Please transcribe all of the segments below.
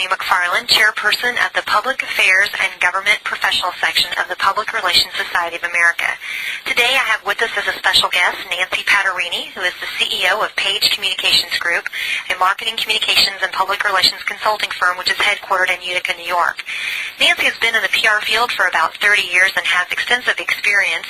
Stephanie McFarland, Chairperson of the Public Affairs and Government Professional Section of the Public Relations Society of America. Today I have with us as a special guest Nancy Paterini, who is the CEO of PAG Communications Group, a marketing, communications, and public relations consulting firm which is headquartered in Utica, New York. Nancy has been in the PR field for about 30 years and has extensive experience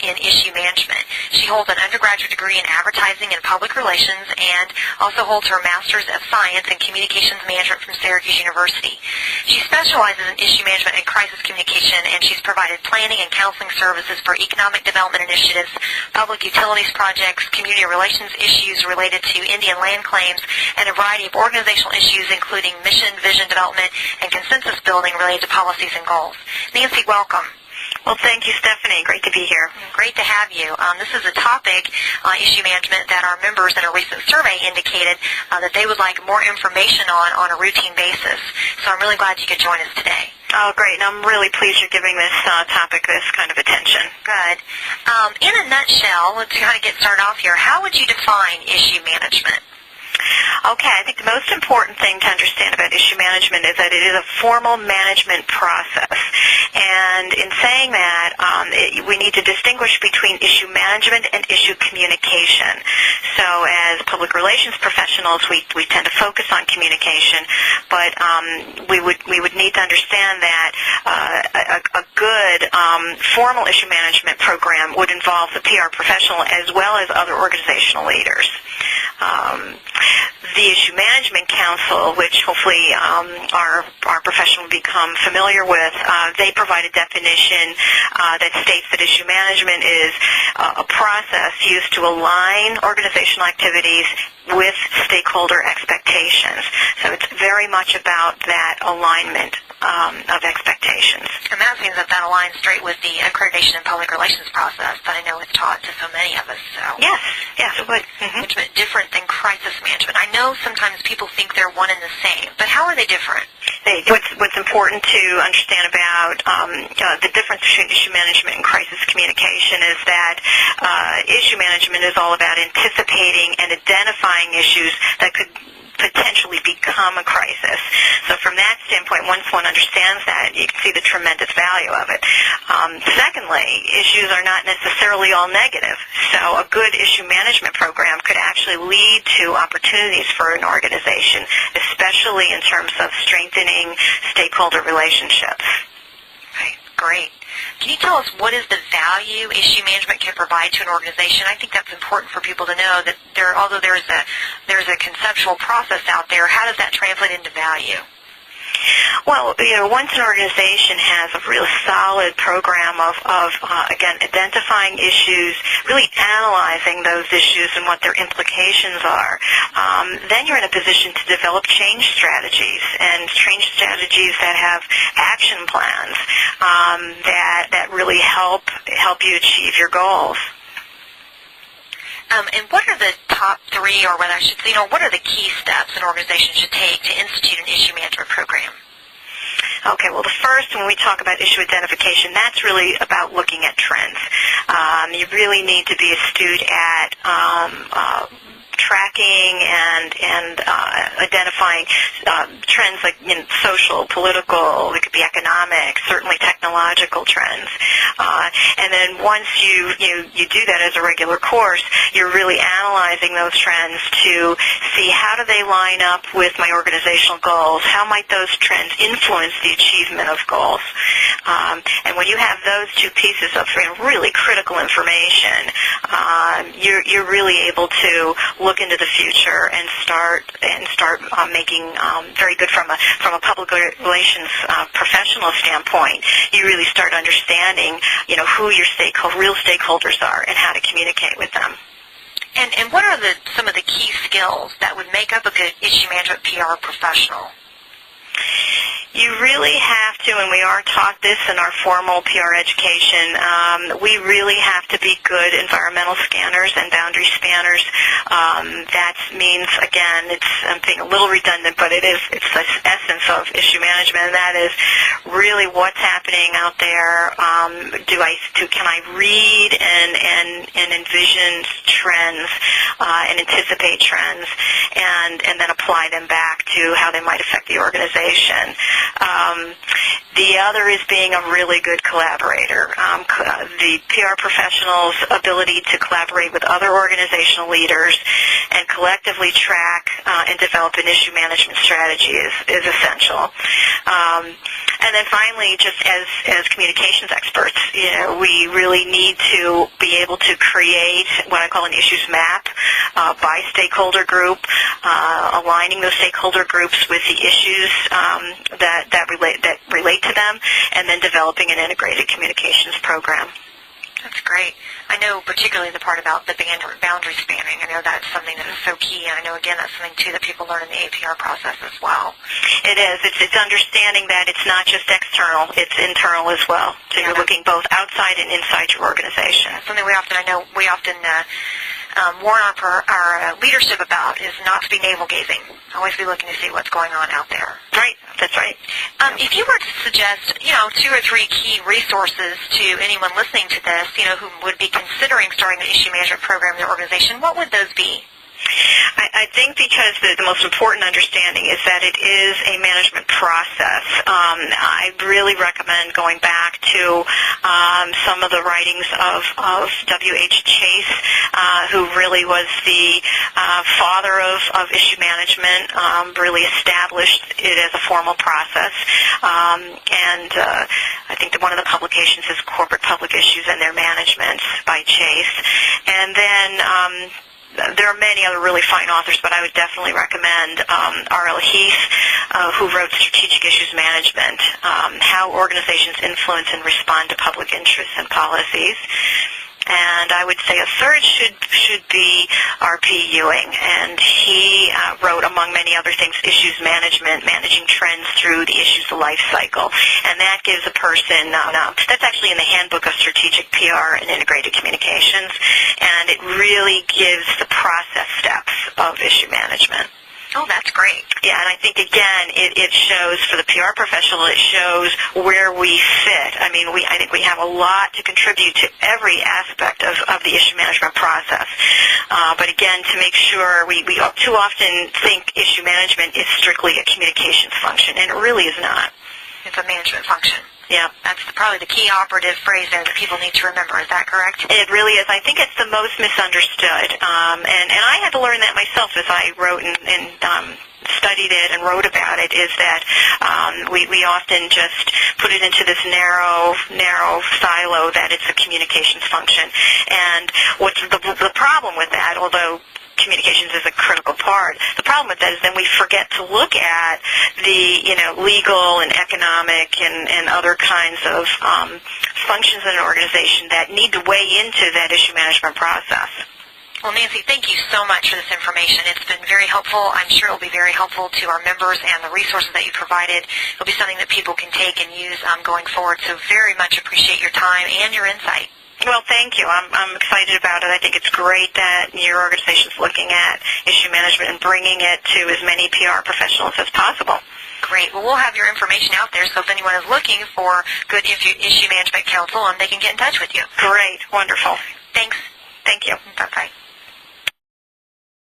in issue management. She holds an undergraduate degree in advertising and public relations and also holds her Master's of Science in Communications Management from Syracuse University. She specializes in issue management and crisis communication, and she's provided planning and counseling services for economic development initiatives, public utilities projects, community relations issues related to Indian land claims, and a variety of organizational issues including mission, vision development, and consensus building related to policies and goals. Nancy, welcome. Well, thank you, Stephanie. Great to be here. Great to have you. This is a topic, issue management, that our members in a recent survey indicated that they would like more information on a routine basis. So I'm really glad you could join us today. Oh, great. And I'm really pleased you're giving this topic this kind of attention. Good. In a nutshell, let's kind of get started off here. How would you define issue management? Okay, I think the most important thing to understand about issue management is that it is a formal management process. And in saying that, we need to distinguish between issue management and issue communication. So as public relations professionals, we tend to focus on communication, but we would need to understand that a good formal issue management program would involve the PR professional as well as other organizational leaders. The Issue Management Council, which hopefully our profession will become familiar with, they provide a definition that states that issue management is a process used to align organizational activities with stakeholder expectations. So it's very much about that alignment of expectations. And that seems that aligns straight with the accreditation and public relations process that I know is taught to so many of us. So yes, it would. Management different than crisis management. I know sometimes people think they're one and the same, but how are they different? What's important to understand about the difference between issue management and crisis communication is that issue management is all about anticipating and identifying issues that could potentially become a crisis. So from that standpoint, once one understands that, you can see the tremendous value of it. Secondly, issues are not necessarily all negative. So a good issue management program could actually lead to opportunities for an organization, especially in terms of strengthening stakeholder relationships. Right, great. Can you tell us what is the value issue management can provide to an organization? I think that's important for people to know that although there's a conceptual process out there, how does that translate into value? Well, once an organization has a real solid program of again, identifying issues, really analyzing those issues and what their implications are, then you're in a position to develop change strategies that have action plans that really help you achieve your goals. And what are the top three, or whether I should say, what are the key steps an organization should take to institute an issue management program? Okay, well, the first, when we talk about issue identification, that's really about looking at trends. You really need to be astute at tracking and identifying trends like social, political, it could be economic, certainly technological trends. And then once you do that as a regular course, you're really analyzing those trends to see how do they line up with my organizational goals, how might those trends influence the achievement of goals. And when you have those two pieces of really critical information, you're really able to look into the future and start making very good from a public relations professional standpoint. You really start understanding who your real stakeholders are and how to communicate with them. And what are some of the key skills that would make up a good issue management PR professional? You really have to, and we are taught this in our formal PR education, we really have to be good environmental scanners and boundary spanners. That means, again, I'm being a little redundant, but it's the essence of issue management, and that is really what's happening out there. Can I read and and envision trends and anticipate trends, and then apply them back to how they might affect the organization. The other is being a really good collaborator. The PR professional's ability to collaborate with other organizational leaders and collectively track and develop an issue management strategy is essential. And then finally, just as communications experts, we really need to be able to create what I call an issues map by stakeholder group, aligning those stakeholder groups with the issues that relate to them, and then developing an integrated communications program. That's great. I know particularly the part about the boundary spanning. I know that's something that is so key, and I know, again, that's something, too, that people learn in the APR process as well. It is. It's understanding that it's not just external, it's internal as well. So you're looking both outside and inside your organization. Something we often warn our leadership about is not to be navel-gazing. Always be looking to see what's going on out there. Right. That's right. If you were to suggest, 2 or 3 key resources to anyone listening to this, who would be considering starting an issue management program in their organization, what would those be? I think because the most important understanding is that it is a management process. I really recommend going back to some of the writings of W.H. Chase, who really was the father of issue management, really established it as a formal process. And I think that one of the publications is Corporate Public Issues and Their Management by Chase. And then there are many other really fine authors, but I would definitely recommend R.L. Heath, who wrote Strategic Issues Management, How Organizations Influence and Respond to Public Interests and Policies. And I would say a third should be R.P. Ewing, and he wrote, among many other things, Issues Management, Managing Trends Through the Issues Life Cycle. And that gives a person, that's actually in the Handbook of Strategic PR and Integrated Communications, and it really gives the process steps of issue management. Oh, that's great. Yeah, and I think, again, it shows, for the PR professional, it shows where we fit. I mean, I think we have a lot to contribute to every aspect of the issue management process. But again, to make sure, we too often think issue management is strictly a communications function, and it really is not. It's a management function. Yeah. That's probably the key operative phrase there that people need to remember. Is that correct? It really is. I think it's the most misunderstood. And I had to learn that myself as I wrote and studied it and wrote about it, is that we often just put it into this narrow silo that it's a communications function. And what's the problem with that, although communications is a critical part, the problem with that is then we forget to look at the legal and economic and other kinds of functions in an organization that need to weigh into that issue management process. Well, Nancy, thank you so much for this information. It's been very helpful. I'm sure it will be very helpful to our members, and the resources that you provided will be something that people can take and use going forward. So very much appreciate your time and your insight. Well, thank you. I'm excited about it. I think it's great that your organization is looking at issue management and bringing it to as many PR professionals as possible. Great. Well, we'll have your information out there, so if anyone is looking for good issue management counsel, they can get in touch with you. Great. Wonderful. Thanks. Thank you. Bye-bye.